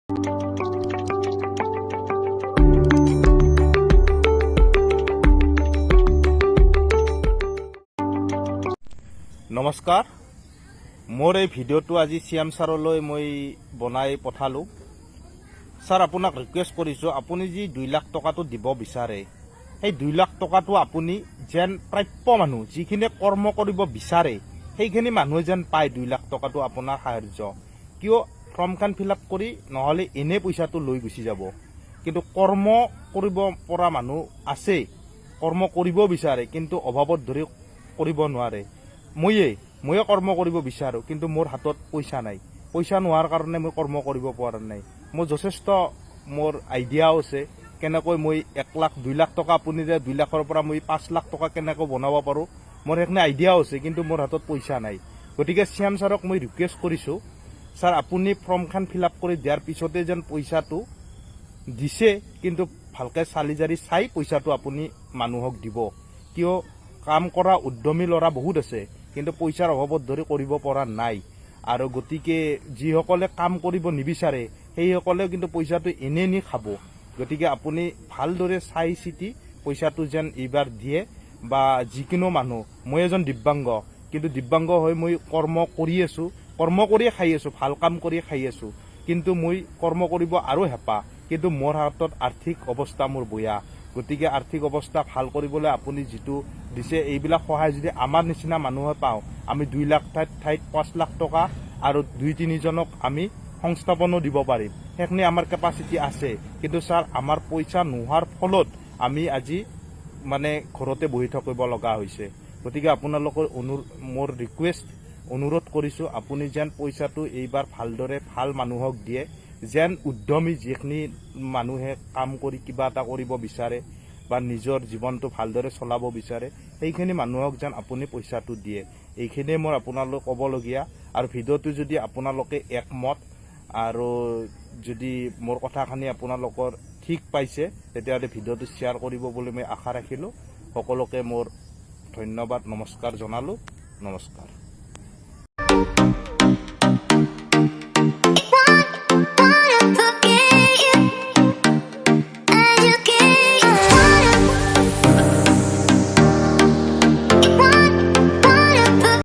নমস্কাৰ, মোৰ এই ভিডিঅ'টো আজি শ্যাম ছাৰলৈ মই বনাই পঠালোঁ। ছাৰ, আপোনাক ৰিকুৱেষ্ট কৰিছোঁ, আপুনি যি 2 লাখ টকাটো দিব বিচাৰে, সেই 2 লাখ টকাটো আপুনি যেন প্ৰাপ্য মানুহ যিখিনি কৰ্ম কৰিব বিচাৰে সেইখিনি মানুহে যেন পায় 2 লাখ টকাটো আপোনাৰ সাহায্য। কিয় ফৰ্মখন ফিল আপ কৰি নহ'লে এনে পইচাটো লৈ গুচি যাব। কিন্তু কৰ্ম কৰিব পৰা মানুহ আছে, কৰ্ম কৰিব বিচাৰে, কিন্তু অভাৱত ধৰি কৰিব নোৱাৰে। ময়ে কৰ্ম কৰিব বিচাৰোঁ, কিন্তু মোৰ হাতত পইচা নাই। পইচা নোহোৱাৰ কাৰণে মই কৰ্ম কৰিব পৰা নাই। মোৰ যথেষ্ট আইডিয়াও আছে কেনেকৈ মই 1 লাখ 2 লাখ টকা, আপুনি যে 2 লাখৰ পৰা মই 5 লাখ টকা কেনেকৈ বনাব পাৰোঁ, মোৰ সেইখিনি আইডিয়াও আছে, কিন্তু মোৰ হাতত পইচা নাই। গতিকে শ্যাম ছাৰক মই ৰিকুৱেষ্ট কৰিছোঁ, ছাৰ আপুনি ফৰ্মখন ফিল আপ কৰি দিয়াৰ পিছতে যেন পইচাটো দিছে, কিন্তু ভালকৈ চালি জাৰি চাই পইচাটো আপুনি মানুহক দিব। কিয় কাম কৰা উদ্যমী ল'ৰা বহুত আছে, কিন্তু পইচাৰ অভাৱত ধৰি কৰিব পৰা নাই। আৰু গতিকে যিসকলে কাম কৰিব নিবিচাৰে সেইসকলেও কিন্তু পইচাটো এনেই নি খাব। গতিকে আপুনি ভালদৰে চাই চিতি পইচাটো যেন এইবাৰ দিয়ে। বা যিকোনো মানুহ, মই এজন দিব্যাংগ, কিন্তু দিব্যাংগ হৈ মই কৰ্ম কৰি আছোঁ, কৰ্ম কৰিয়ে খাই আছোঁ, ভাল কাম কৰিয়ে খাই আছোঁ। কিন্তু মই কৰ্ম কৰিব আৰু হেঁপাহ, কিন্তু মোৰ হাতত আৰ্থিক অৱস্থা মোৰ বেয়া। গতিকে আৰ্থিক অৱস্থা ভাল কৰিবলৈ আপুনি যিটো দিছে, এইবিলাক সহায় যদি আমাৰ নিচিনা মানুহে পাওঁ, আমি 2 লাখ ঠাইত 5 লাখ টকা আৰু 2-3 জনক আমি সংস্থাপনো দিব পাৰিম। সেইখিনি আমাৰ কেপাচিটি আছে। কিন্তু ছাৰ, আমাৰ পইচা নোহোৱাৰ ফলত আমি আজি ঘৰতে বহি থাকিব লগা হৈছে। গতিকে আপোনালোকৰ মোৰ ৰিকুৱেষ্ট, অনুৰোধ কৰিছোঁ, আপুনি যেন পইচাটো এইবাৰ ভালদৰে ভাল মানুহক দিয়ে। যেন উদ্যমী যিখিনি মানুহে কাম কৰি কিবা এটা কৰিব বিচাৰে বা নিজৰ জীৱনটো ভালদৰে চলাব বিচাৰে, সেইখিনি মানুহক যেন আপুনি পইচাটো দিয়ে। এইখিনিয়ে মোৰ আপোনালোক ক'বলগীয়া। আৰু ভিডিঅ'টো যদি আপোনালোকে একমত আৰু যদি মোৰ কথাখিনি আপোনালোকৰ ঠিক পাইছে, তেতিয়াহ'লে ভিডিঅ'টো শ্বেয়াৰ কৰিব বুলি মই আশা ৰাখিলোঁ। সকলোকে মোৰ ধন্যবাদ, নমস্কাৰ জনালোঁ। নমস্কাৰ।